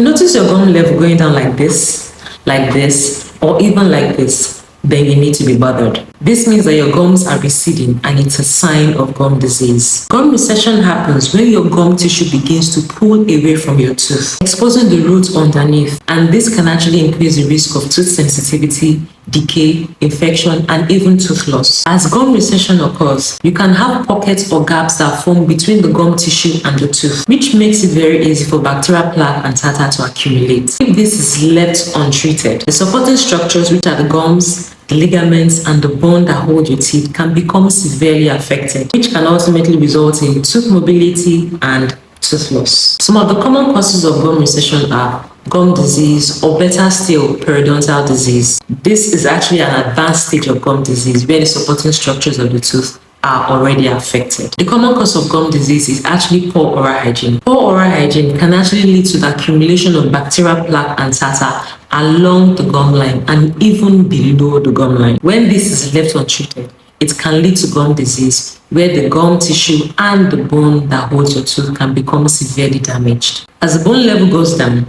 you notice your gum level going down like this, or even like this, then you need to be bothered. This means that your gums are receding and it's a sign of gum disease. Gum recession happens when your gum tissue begins to pull away from your tooth, exposing the roots underneath, and this can actually increase the risk of tooth sensitivity, decay, infection, and even tooth loss. As gum recession occurs, you can have pockets or gaps that form between the gum tissue and the tooth, which makes it very easy for bacterial plaque and tartar to accumulate. If this is left untreated, the supporting structures, which are the gums, the ligaments, and the bone that hold your teeth, can become severely affected, which can ultimately result in tooth mobility and tooth loss. Some of the common causes of gum recession are gum disease, or better still, periodontal disease. This is actually an advanced stage of gum disease where the supporting structures of the tooth are already affected. The common cause of gum disease is actually poor oral hygiene. Poor oral hygiene can actually lead to the accumulation of bacterial plaque and tartar along the gum line and even below the gum line. When this is left untreated, it can lead to gum disease, where the gum tissue and the bone that holds your tooth can become severely damaged. As the bone level goes down,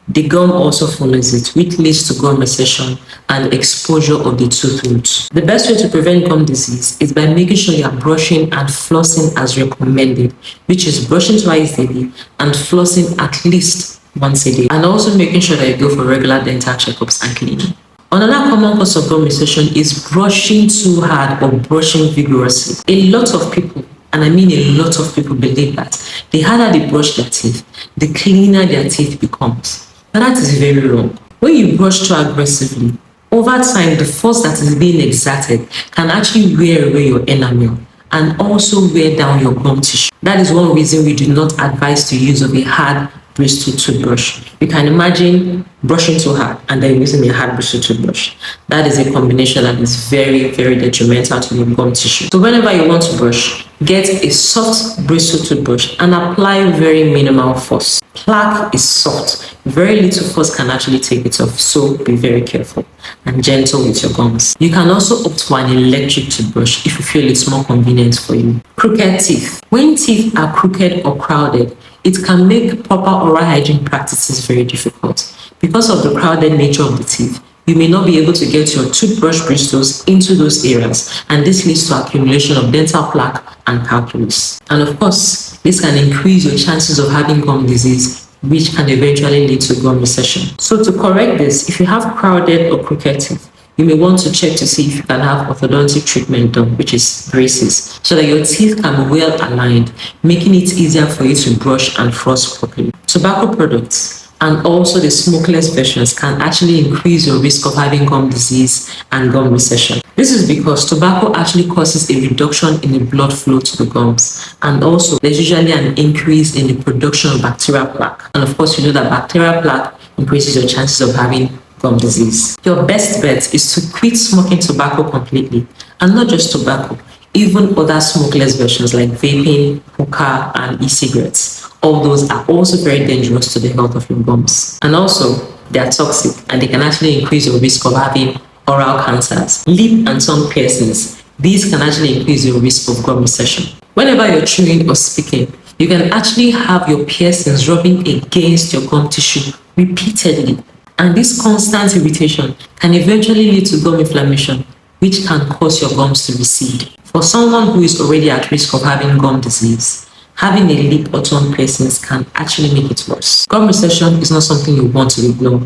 the gum also follows it, which leads to gum recession and exposure of the tooth roots. The best way to prevent gum disease is by making sure you are brushing and flossing as recommended, which is brushing twice daily and flossing at least once a day, and also making sure that you go for regular dental checkups and cleaning. Another common cause of gum recession is brushing too hard or brushing vigorously. A lot of people, and I mean a lot of people, believe that the harder they brush their teeth, the cleaner their teeth becomes. But that is very wrong. When you brush too aggressively, over time, the force that is being exerted can actually wear away your enamel and also wear down your gum tissue. That is one reason we do not advise the use of a hard bristle toothbrush. You can imagine brushing too hard and then using a hard bristle toothbrush. That is a combination that is very, very detrimental to your gum tissue. So whenever you want to brush, get a soft bristle toothbrush and apply very minimal force. Plaque is soft. Very little force can actually take it off, so be very careful and gentle with your gums. You can also opt for an electric toothbrush if you feel it's more convenient for you. Crooked teeth. When teeth are crooked or crowded, it can make proper oral hygiene practices very difficult. Because of the crowded nature of the teeth, you may not be able to get your toothbrush bristles into those areas, and this leads to accumulation of dental plaque and calculus. And of course, this can increase your chances of having gum disease, which can eventually lead to gum recession. So to correct this, if you have crowded or crooked teeth, you may want to check to see if you can have orthodontic treatment done, which is braces, so that your teeth can be well aligned, making it easier for you to brush and floss properly. Tobacco products and also the smokeless versions can actually increase your risk of having gum disease and gum recession. This is because tobacco actually causes a reduction in the blood flow to the gums, and also there's usually an increase in the production of bacterial plaque. And of course, you know that bacterial plaque increases your chances of having gum disease. Your best bet is to quit smoking tobacco completely, and not just tobacco, even other smokeless versions like vaping, hookah, and e-cigarettes. All those are also very dangerous to the health of your gums. And also, they are toxic and they can actually increase your risk of having oral cancers, lip and tongue piercings. These can actually increase your risk of gum recession. Whenever you're chewing or speaking, you can actually have your piercings rubbing against your gum tissue repeatedly. And this constant irritation can eventually lead to gum inflammation, which can cause your gums to recede. For someone who is already at risk of having gum disease, having a lip or tongue piercings can actually make it worse. Gum recession is not something you want to ignore.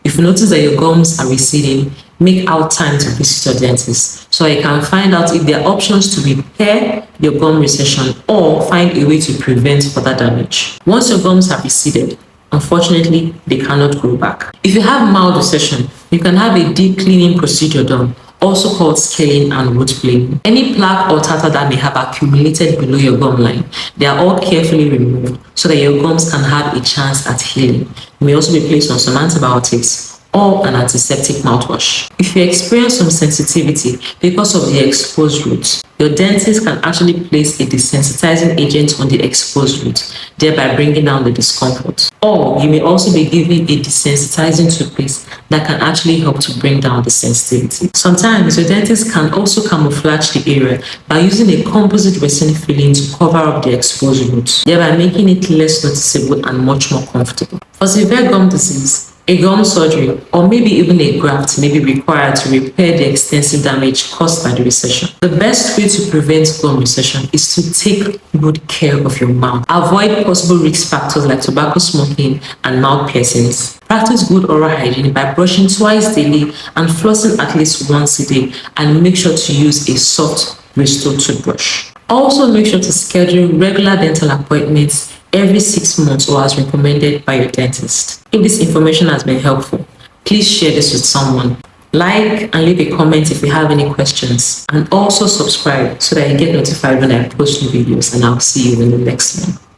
If you notice that your gums are receding, make out time to visit your dentist so you can find out if there are options to repair your gum recession or find a way to prevent further damage. Once your gums have receded, unfortunately, they cannot grow back. If you have mild recession, you can have a deep cleaning procedure done, also called scaling and root planing. Any plaque or tartar that may have accumulated below your gum line, they are all carefully removed so that your gums can have a chance at healing. You may also be placed on some antibiotics or an antiseptic mouthwash. If you experience some sensitivity because of the exposed roots, your dentist can actually place a desensitizing agent on the exposed root, thereby bringing down the discomfort. Or you may also be given a desensitizing toothpaste that can actually help to bring down the sensitivity. Sometimes your dentist can also camouflage the area by using a composite resin filling to cover up the exposed roots, thereby making it less noticeable and much more comfortable. For severe gum disease, a gum surgery or maybe even a graft may be required to repair the extensive damage caused by the recession. The best way to prevent gum recession is to take good care of your mouth. Avoid possible risk factors like tobacco smoking and mouth piercings. Practice good oral hygiene by brushing twice daily and flossing at least once a day, and make sure to use a soft bristle toothbrush. Also, make sure to schedule regular dental appointments every 6 months or as recommended by your dentist. If this information has been helpful, please share this with someone. Like and leave a comment if you have any questions, and also subscribe so that you get notified when I post new videos, and I'll see you in the next one.